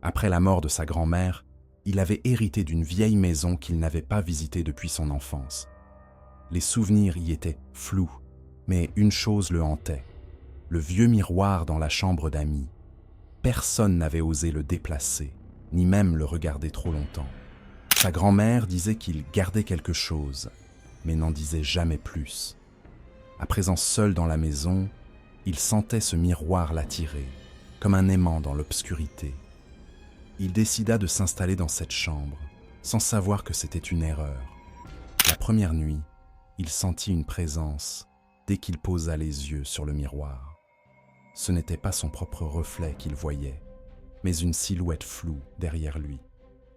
Après la mort de sa grand-mère, il avait hérité d'une vieille maison qu'il n'avait pas visitée depuis son enfance. Les souvenirs y étaient flous, mais une chose le hantait, le vieux miroir dans la chambre d'amis. Personne n'avait osé le déplacer, ni même le regarder trop longtemps. Sa grand-mère disait qu'il gardait quelque chose, mais n'en disait jamais plus. À présent seul dans la maison, il sentait ce miroir l'attirer, comme un aimant dans l'obscurité. Il décida de s'installer dans cette chambre, sans savoir que c'était une erreur. La première nuit, il sentit une présence dès qu'il posa les yeux sur le miroir. Ce n'était pas son propre reflet qu'il voyait, mais une silhouette floue derrière lui.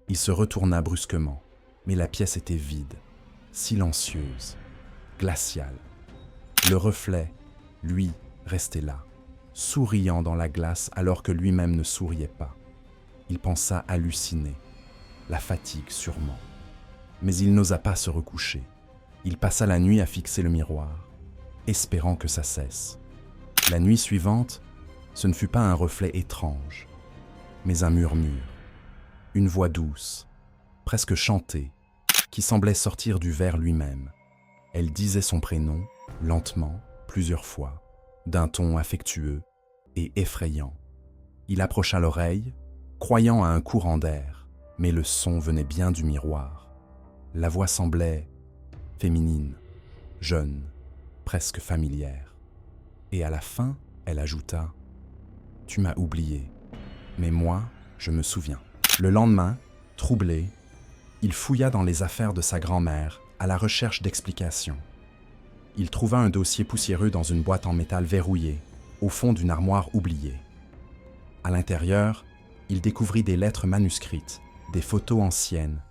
Il se retourna brusquement, mais la pièce était vide, silencieuse, glaciale. Le reflet, lui, restait là, souriant dans la glace alors que lui-même ne souriait pas. Il pensa halluciner, la fatigue sûrement. Mais il n'osa pas se recoucher. Il passa la nuit à fixer le miroir, espérant que ça cesse. La nuit suivante, ce ne fut pas un reflet étrange, mais un murmure, une voix douce, presque chantée, qui semblait sortir du verre lui-même. Elle disait son prénom, lentement, plusieurs fois, d'un ton affectueux et effrayant. Il approcha l'oreille, croyant à un courant d'air, mais le son venait bien du miroir. La voix semblait féminine, jeune, presque familière. Et à la fin, elle ajouta « Tu m'as oublié, mais moi, je me souviens. » Le lendemain, troublé, il fouilla dans les affaires de sa grand-mère à la recherche d'explications. Il trouva un dossier poussiéreux dans une boîte en métal verrouillée, au fond d'une armoire oubliée. À l'intérieur, il découvrit des lettres manuscrites, des photos anciennes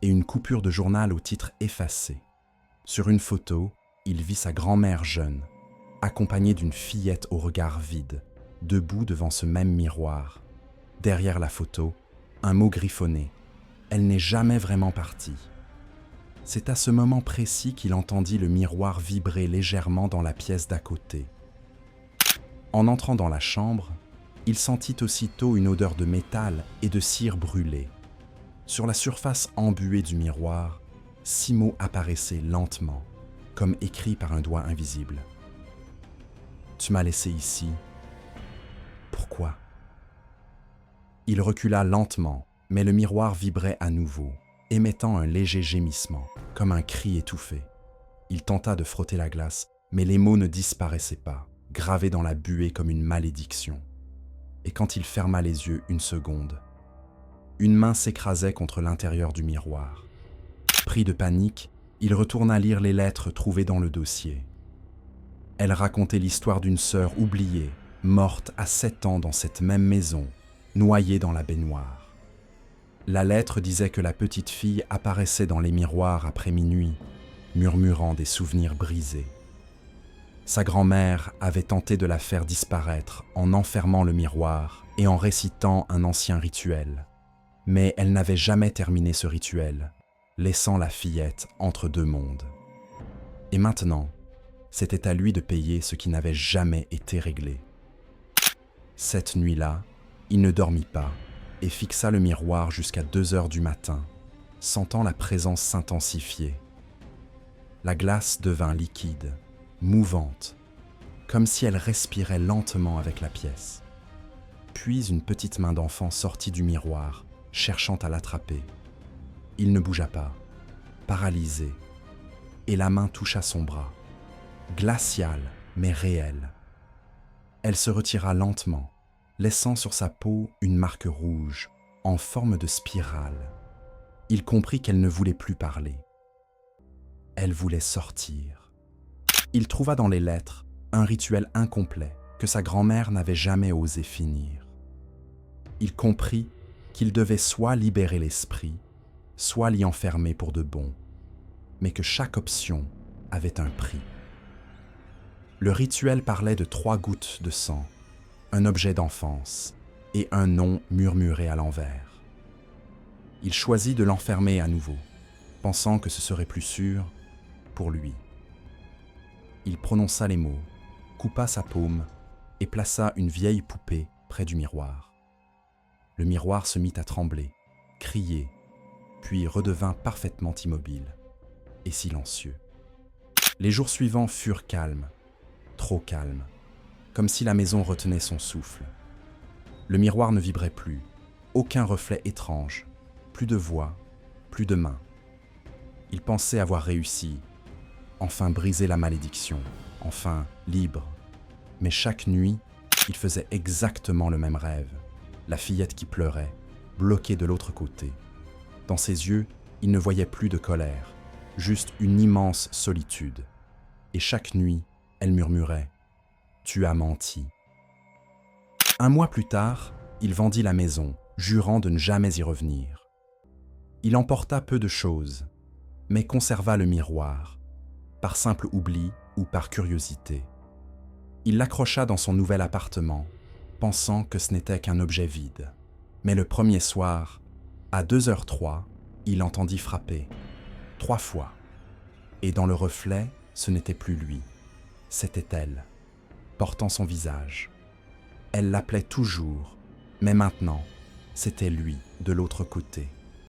et une coupure de journal au titre effacé. Sur une photo, il vit sa grand-mère jeune, accompagnée d'une fillette au regard vide, debout devant ce même miroir. Derrière la photo, un mot griffonné. Elle n'est jamais vraiment partie. C'est à ce moment précis qu'il entendit le miroir vibrer légèrement dans la pièce d'à côté. En entrant dans la chambre, il sentit aussitôt une odeur de métal et de cire brûlée. Sur la surface embuée du miroir, 6 mots apparaissaient lentement, comme écrits par un doigt invisible. « Tu m'as laissé ici. Pourquoi ?» Il recula lentement, mais le miroir vibrait à nouveau, émettant un léger gémissement, comme un cri étouffé. Il tenta de frotter la glace, mais les mots ne disparaissaient pas, gravés dans la buée comme une malédiction. Et quand il ferma les yeux une seconde, une main s'écrasait contre l'intérieur du miroir. Pris de panique, il retourna lire les lettres trouvées dans le dossier. Elles racontaient l'histoire d'une sœur oubliée, morte à 7 ans dans cette même maison, noyée dans la baignoire. La lettre disait que la petite fille apparaissait dans les miroirs après minuit, murmurant des souvenirs brisés. Sa grand-mère avait tenté de la faire disparaître en enfermant le miroir et en récitant un ancien rituel. Mais elle n'avait jamais terminé ce rituel, laissant la fillette entre deux mondes. Et maintenant, c'était à lui de payer ce qui n'avait jamais été réglé. Cette nuit-là, il ne dormit pas et fixa le miroir jusqu'à 2 heures du matin, sentant la présence s'intensifier. La glace devint liquide, mouvante, comme si elle respirait lentement avec la pièce. Puis une petite main d'enfant sortit du miroir, cherchant à l'attraper. Il ne bougea pas, paralysé, et la main toucha son bras, glaciale mais réelle. Elle se retira lentement, laissant sur sa peau une marque rouge, en forme de spirale. Il comprit qu'elle ne voulait plus parler. Elle voulait sortir. Il trouva dans les lettres un rituel incomplet que sa grand-mère n'avait jamais osé finir. Il comprit qu'il devait soit libérer l'esprit, soit l'y enfermer pour de bon, mais que chaque option avait un prix. Le rituel parlait de 3 gouttes de sang, un objet d'enfance et un nom murmuré à l'envers. Il choisit de l'enfermer à nouveau, pensant que ce serait plus sûr pour lui. Il prononça les mots, coupa sa paume et plaça une vieille poupée près du miroir. Le miroir se mit à trembler, crier, puis redevint parfaitement immobile et silencieux. Les jours suivants furent calmes, trop calmes, comme si la maison retenait son souffle. Le miroir ne vibrait plus, aucun reflet étrange, plus de voix, plus de mains. Il pensait avoir réussi, enfin briser la malédiction, enfin libre. Mais chaque nuit, il faisait exactement le même rêve. La fillette qui pleurait, bloquée de l'autre côté. Dans ses yeux, il ne voyait plus de colère, juste une immense solitude. Et chaque nuit, elle murmurait « Tu as menti ». Un mois plus tard, il vendit la maison, jurant de ne jamais y revenir. Il emporta peu de choses, mais conserva le miroir, par simple oubli ou par curiosité. Il l'accrocha dans son nouvel appartement, pensant que ce n'était qu'un objet vide. Mais le premier soir, à 2h03, il entendit frapper, 3 fois. Et dans le reflet, ce n'était plus lui, c'était elle, portant son visage. Elle l'appelait toujours, mais maintenant, c'était lui, de l'autre côté.